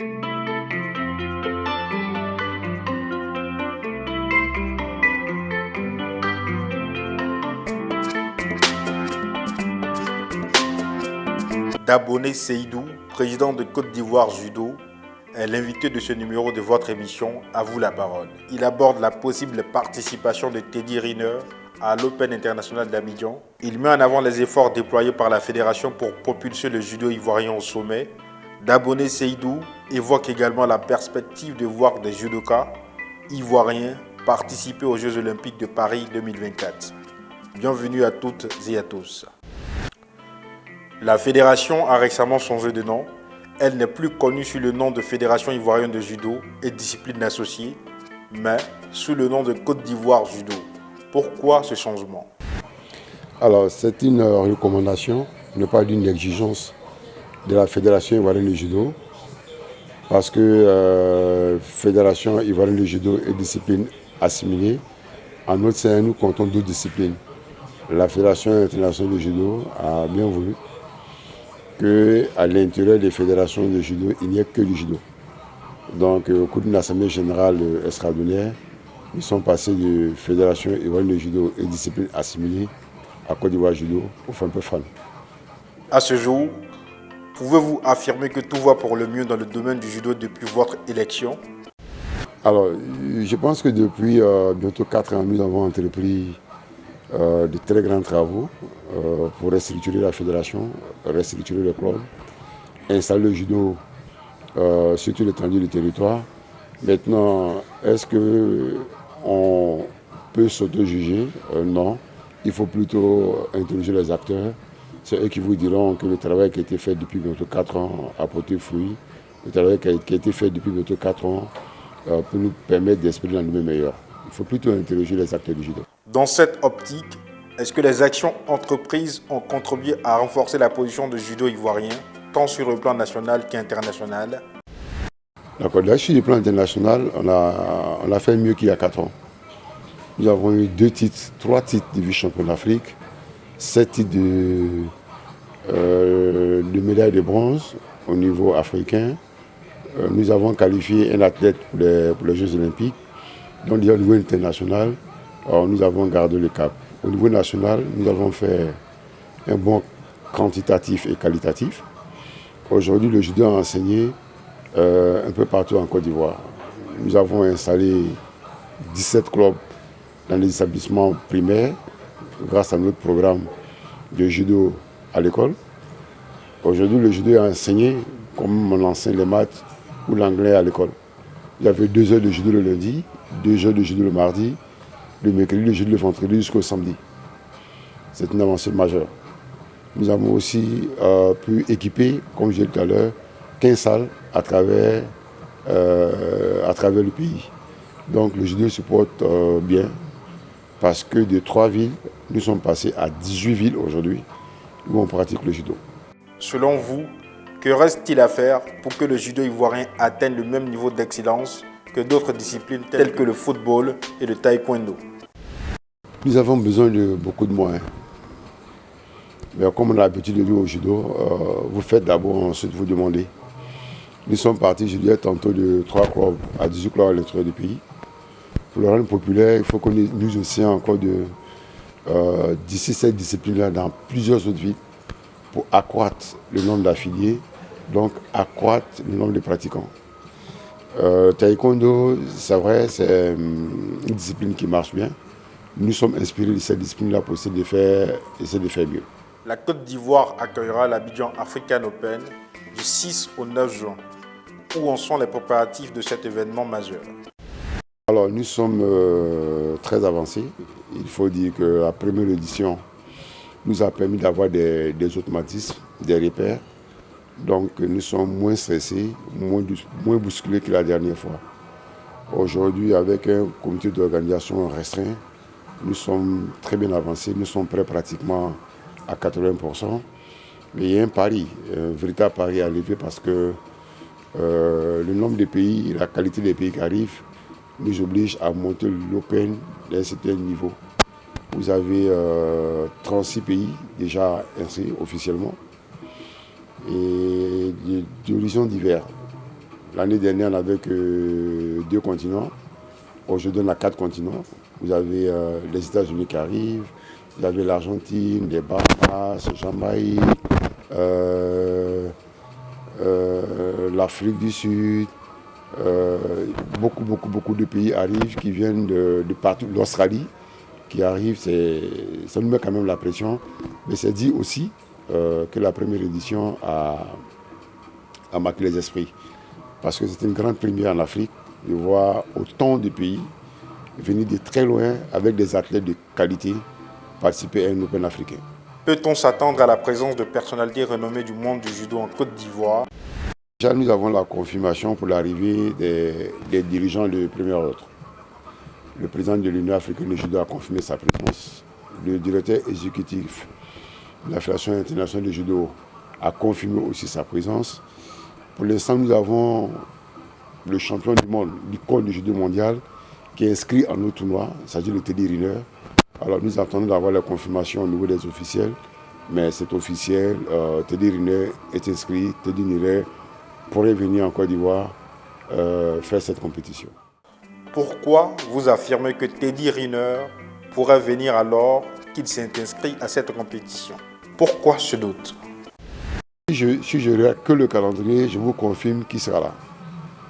Dabone Seydou, président de Côte d'Ivoire Judo, est l'invité de ce numéro de votre émission À vous la parole. Il aborde la possible participation de Teddy Riner à l'Open International d'Abidjan. Il met en avant les efforts déployés par la fédération pour propulser le judo ivoirien au sommet. Dabone Seydou évoque également la perspective de voir des judokas ivoiriens participer aux Jeux Olympiques de Paris 2024. Bienvenue à toutes et à tous. La fédération a récemment changé de nom. Elle n'est plus connue sous le nom de Fédération ivoirienne de judo et disciplines associées, mais sous le nom de Côte d'Ivoire Judo. Pourquoi ce changement? Alors, c'est une recommandation, ne pas d'une exigence de la Fédération ivoirienne de judo, parce que Fédération ivoirienne de judo et discipline assimilée, en notre sein, nous comptons 2 disciplines. La Fédération internationale de judo a bien voulu qu'à l'intérieur des fédérations de judo, il n'y ait que du judo. Donc, au cours d'une assemblée générale extraordinaire, ils sont passés de Fédération ivoirienne de judo et discipline assimilée à Côte d'Ivoire Judo pour faire un peu fan. À ce jour, pouvez-vous affirmer que tout va pour le mieux dans le domaine du judo depuis votre élection? Alors, je pense que depuis bientôt 4 ans, nous avons entrepris de très grands travaux pour restructurer la fédération, restructurer le club, installer le judo sur toute l'étendue du territoire. Maintenant, est-ce qu'on peut s'auto-juger? Non. Il faut plutôt interroger les acteurs. C'est eux qui vous diront que le travail qui a été fait depuis bientôt 4 ans a porté fruit. Le travail qui a été fait depuis bientôt 4 ans peut nous permettre d'espérer un lendemain meilleur. Il faut plutôt interroger les acteurs du judo. Dans cette optique, est-ce que les actions entreprises ont contribué à renforcer la position du judo ivoirien, tant sur le plan national qu'international? D'accord. Là, sur le plan international, on a fait mieux qu'il y a 4 ans. Nous avons eu 3 titres de vice-champion d'Afrique, 7 titres de médailles de bronze au niveau africain. Nous avons qualifié un athlète pour les Jeux Olympiques. Donc, au niveau international, nous avons gardé le cap. Au niveau national, nous avons fait un bon quantitatif et qualitatif. Aujourd'hui, le judo a enseigné un peu partout en Côte d'Ivoire. Nous avons installé 17 clubs dans les établissements primaires grâce à notre programme de judo à l'école. Aujourd'hui, le judo est enseigné comme on enseigne les maths ou l'anglais à l'école. Il y avait 2 heures de judo le lundi, 2 heures de judo le mardi, le mercredi, le jeudi, le vendredi jusqu'au samedi. C'est une avancée majeure. Nous avons aussi pu équiper, comme je l'ai dit tout à l'heure, 15 salles à travers le pays. Donc le judo se porte bien parce que de 3 villes, nous sommes passés à 18 villes aujourd'hui où on pratique le judo. Selon vous, que reste-t-il à faire pour que le judo ivoirien atteigne le même niveau d'excellence que d'autres disciplines telles que le football et le taekwondo? Nous avons besoin de beaucoup de moyens. Mais comme on a l'habitude de dire au judo, vous faites d'abord, ensuite vous demandez. Nous sommes partis, je dirais, tantôt de 3 clubs à 18 clubs à l'intérieur du pays. Pour le rendre populaire, il faut qu'on nous aussi encore d'ici cette discipline-là dans plusieurs autres villes pour accroître le nombre d'affiliés, donc accroître le nombre de pratiquants. Taekwondo, c'est vrai, c'est une discipline qui marche bien. Nous sommes inspirés de cette discipline-là pour essayer de faire mieux. La Côte d'Ivoire accueillera l'Abidjan African Open du 6 au 9 juin. Où en sont les préparatifs de cet événement majeur? Alors, nous sommes très avancés. Il faut dire que la première édition nous a permis d'avoir des automatismes, des repères. Donc, nous sommes moins stressés, moins bousculés que la dernière fois. Aujourd'hui, avec un comité d'organisation restreint, nous sommes très bien avancés. Nous sommes prêts pratiquement à 80%. Mais il y a un pari, un véritable pari à lever parce que le nombre de pays, la qualité des pays qui arrivent, nous oblige à monter l'Open d'un certain niveau. Vous avez 36 pays déjà inscrits officiellement et d'horizons divers. L'année dernière, on n'avait que 2 continents. Aujourd'hui, on a 4 continents. Vous avez les États-Unis qui arrivent, vous avez l'Argentine, les Bahamas, Jamaïque, l'Afrique du Sud. Beaucoup de pays arrivent qui viennent de partout. L'Australie qui arrive, ça nous met quand même la pression. Mais c'est dit aussi que la première édition a marqué les esprits. Parce que c'est une grande première en Afrique de voir autant de pays venir de très loin avec des athlètes de qualité participer à un Open africain. Peut-on s'attendre à la présence de personnalités renommées du monde du judo en Côte d'Ivoire? Déjà, nous avons la confirmation pour l'arrivée des dirigeants de premier ordre. Le président de l'Union africaine de judo a confirmé sa présence. Le directeur exécutif de la Fédération internationale de judo a confirmé aussi sa présence. Pour l'instant, nous avons le champion du monde, l'icône du judo mondial, qui est inscrit en nos tournois, il s'agit de Teddy Riner. Alors nous attendons d'avoir la confirmation au niveau des officiels, mais c'est officiel, Teddy Riner est inscrit, Teddy Riner pourrait venir en Côte d'Ivoire faire cette compétition. Pourquoi vous affirmez que Teddy Riner pourrait venir alors qu'il s'est inscrit à cette compétition? Pourquoi ce doute? Si je regarde que le calendrier, je vous confirme qu'il sera là.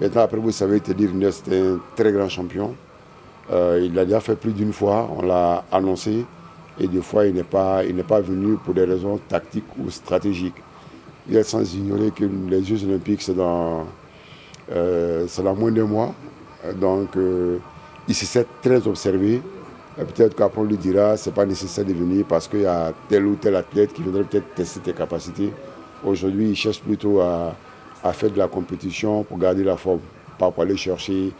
Maintenant, après, vous savez, Teddy Riner, c'est un très grand champion. Il l'a déjà fait plus d'une fois, on l'a annoncé. Et des fois, il n'est pas venu pour des raisons tactiques ou stratégiques. Il est sans ignorer que les Jeux Olympiques, c'est dans moins d'un mois. Donc, il se sait très observé. Peut-être qu'après, on lui dira ce n'est pas nécessaire de venir parce qu'il y a tel ou tel athlète qui viendrait peut-être tester tes capacités. Aujourd'hui, il cherche plutôt à faire de la compétition pour garder la forme, pas pour aller chercher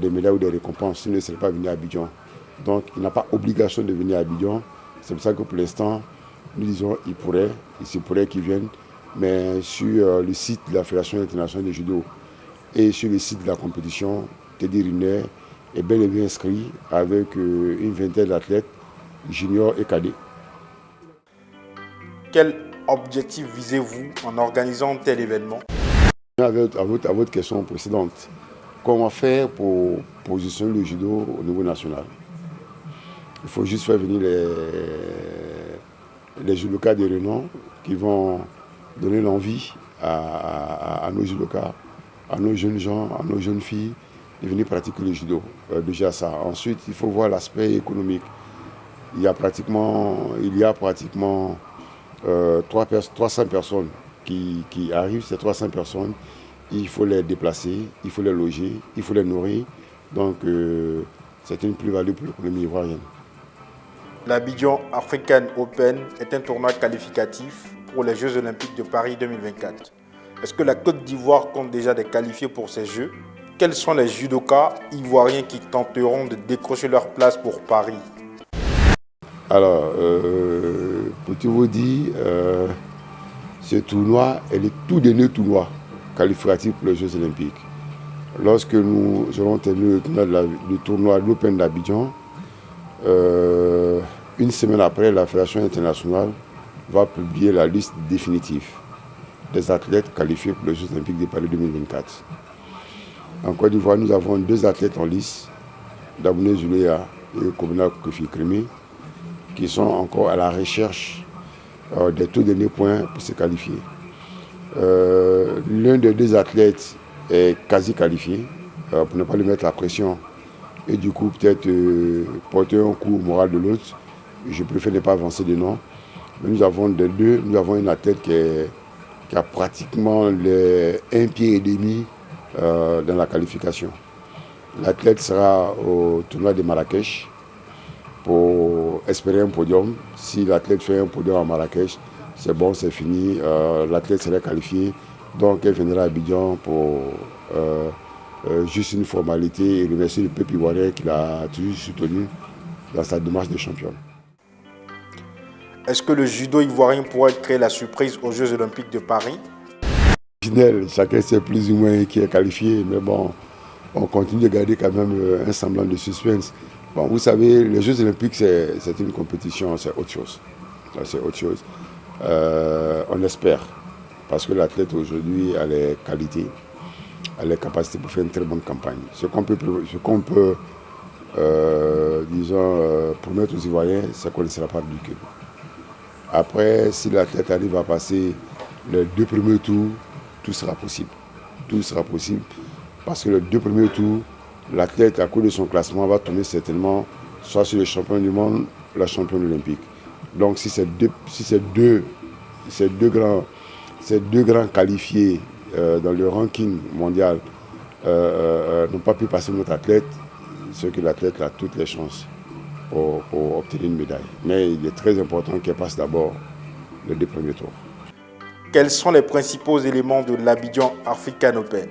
des médailles ou des récompenses. Il ne serait pas venu à Abidjan. Donc, il n'a pas obligation de venir à Abidjan. C'est pour ça que pour l'instant, nous disons il se pourrait qu'il vienne. Mais sur le site de la Fédération internationale de judo et sur le site de la compétition, Teddy Riner est bel et bien inscrit avec une vingtaine d'athlètes, juniors et cadets. Quel objectif visez-vous en organisant tel événement? À votre question précédente, comment faire pour positionner le judo au niveau national? Il faut juste faire venir les judokas de renom qui vont donner l'envie à nos judokas, à nos jeunes gens, à nos jeunes filles de venir pratiquer le judo. Déjà ça. Ensuite, il faut voir l'aspect économique. Il y a pratiquement 300 personnes qui arrivent. Ces 300 personnes, il faut les déplacer, il faut les loger, il faut les nourrir. Donc, c'est une plus-value pour l'économie ivoirienne. L'Abidjan African Open est un tournoi qualificatif pour les Jeux Olympiques de Paris 2024. Est-ce que la Côte d'Ivoire compte déjà des qualifiés pour ces Jeux? Quels sont les judokas ivoiriens qui tenteront de décrocher leur place pour Paris? Alors, pour tout vous dire, ce tournoi est le tout dernier tournoi qualificatif pour les Jeux Olympiques. Lorsque nous aurons terminé le tournoi de l'Open d'Abidjan, une semaine après, la Fédération internationale va publier la liste définitive des athlètes qualifiés pour les Jeux Olympiques de Paris 2024. En Côte d'Ivoire, nous avons 2 athlètes en lice, Daboune Zulea et Kobina Kofi Krimi, qui sont encore à la recherche des tout derniers points pour se qualifier. L'un des 2 athlètes est quasi qualifié, pour ne pas lui mettre la pression et du coup peut-être porter un coup au moral de l'autre. Je préfère ne pas avancer de nom. Mais nous avons un athlète qui a pratiquement un pied et demi dans la qualification. L'athlète sera au tournoi de Marrakech pour espérer un podium. Si l'athlète fait un podium à Marrakech, c'est bon, c'est fini. L'athlète sera qualifié. Donc elle viendra à Abidjan pour juste une formalité et remercier le peuple ivoirien qui l'a toujours soutenu dans sa démarche de champion. Est-ce que le judo ivoirien pourrait créer la surprise aux Jeux Olympiques de Paris? Chacun sait plus ou moins qui est qualifié, mais bon, on continue de garder quand même un semblant de suspense. Bon, vous savez, les Jeux Olympiques, c'est une compétition, c'est autre chose. C'est autre chose. On espère, parce que l'athlète aujourd'hui a les qualités. a les capacités pour faire une très bonne campagne. Ce qu'on peut promettre aux Ivoiriens, c'est qu'on ne sera pas ridicule. Après, si l'athlète arrive à passer les 2 premiers tours, tout sera possible. Tout sera possible parce que les 2 premiers tours, l'athlète, à cause de son classement, va tomber certainement soit sur le champion du monde ou la championne olympique. Donc si ces deux grands qualifiés dans le ranking mondial n'ont pas pu passer notre athlète, c'est que l'athlète a toutes les chances pour obtenir une médaille. Mais il est très important qu'elle passe d'abord les 2 premiers tours. Quels sont les principaux éléments de l'Abidjan African Open?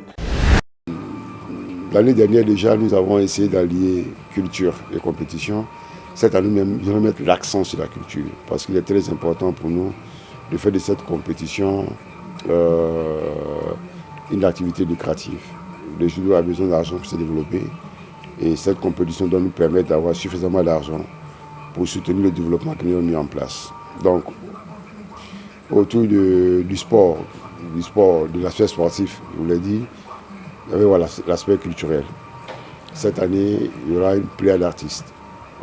L'année dernière déjà, nous avons essayé d'allier culture et compétition. Cette année même, nous allons mettre l'accent sur la culture parce qu'il est très important pour nous de faire de cette compétition une activité lucrative. Le judo a besoin d'argent pour se développer et cette compétition doit nous permettre d'avoir suffisamment d'argent pour soutenir le développement que nous avons mis en place. Donc, autour du sport, de l'aspect sportif, je vous l'ai dit, il y avait l'aspect culturel. Cette année, il y aura une pléiade d'artistes.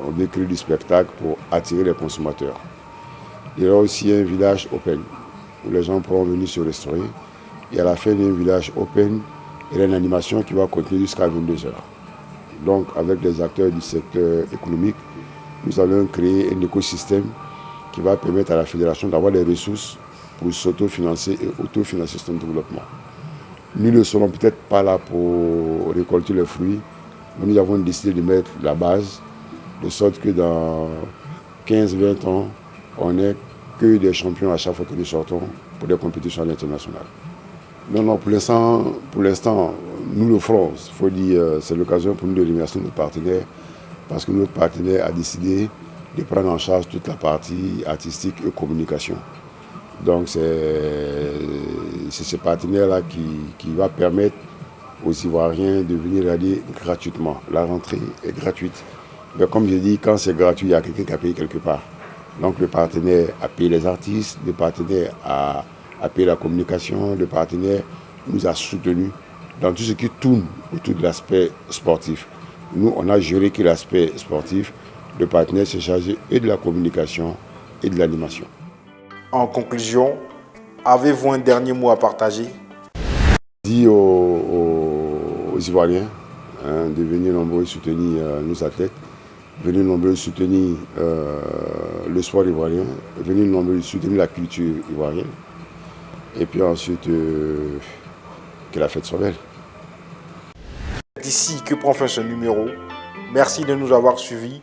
On décrit du spectacle pour attirer les consommateurs. Il y aura aussi un village open où les gens pourront venir se restaurer. Et à la fin d'un village open, il y a une animation qui va continuer jusqu'à 22h. Donc, avec les acteurs du secteur économique, nous allons créer un écosystème qui va permettre à la fédération d'avoir les ressources pour s'autofinancer et autofinancer son développement. Nous ne serons peut-être pas là pour récolter les fruits, mais nous avons décidé de mettre la base, de sorte que dans 15-20 ans, on n'ait que des champions à chaque fois que nous sortons pour des compétitions internationales. Non, pour l'instant, nous le ferons. Il faut dire, c'est l'occasion pour nous de remercier nos partenaires, parce que notre partenaire a décidé de prendre en charge toute la partie artistique et communication. Donc c'est ce partenaire-là qui va permettre aux Ivoiriens de venir regarder gratuitement. La rentrée est gratuite. Mais comme je dis, quand c'est gratuit, il y a quelqu'un qui a payé quelque part. Donc le partenaire a payé les artistes, le partenaire a payé la communication, le partenaire nous a soutenus dans tout ce qui tourne autour de l'aspect sportif. Nous, on a géré que l'aspect sportif. Le partenaire s'est chargé et de la communication et de l'animation. En conclusion, avez-vous un dernier mot à partager? Je dis aux Ivoiriens de venir nombreux soutenir nos athlètes, venir nombreux soutenir le sport ivoirien, venir nombreux soutenir la culture ivoirienne. Et puis ensuite, que la fête soit belle. C'est ici que prend fin ce numéro. Merci de nous avoir suivis.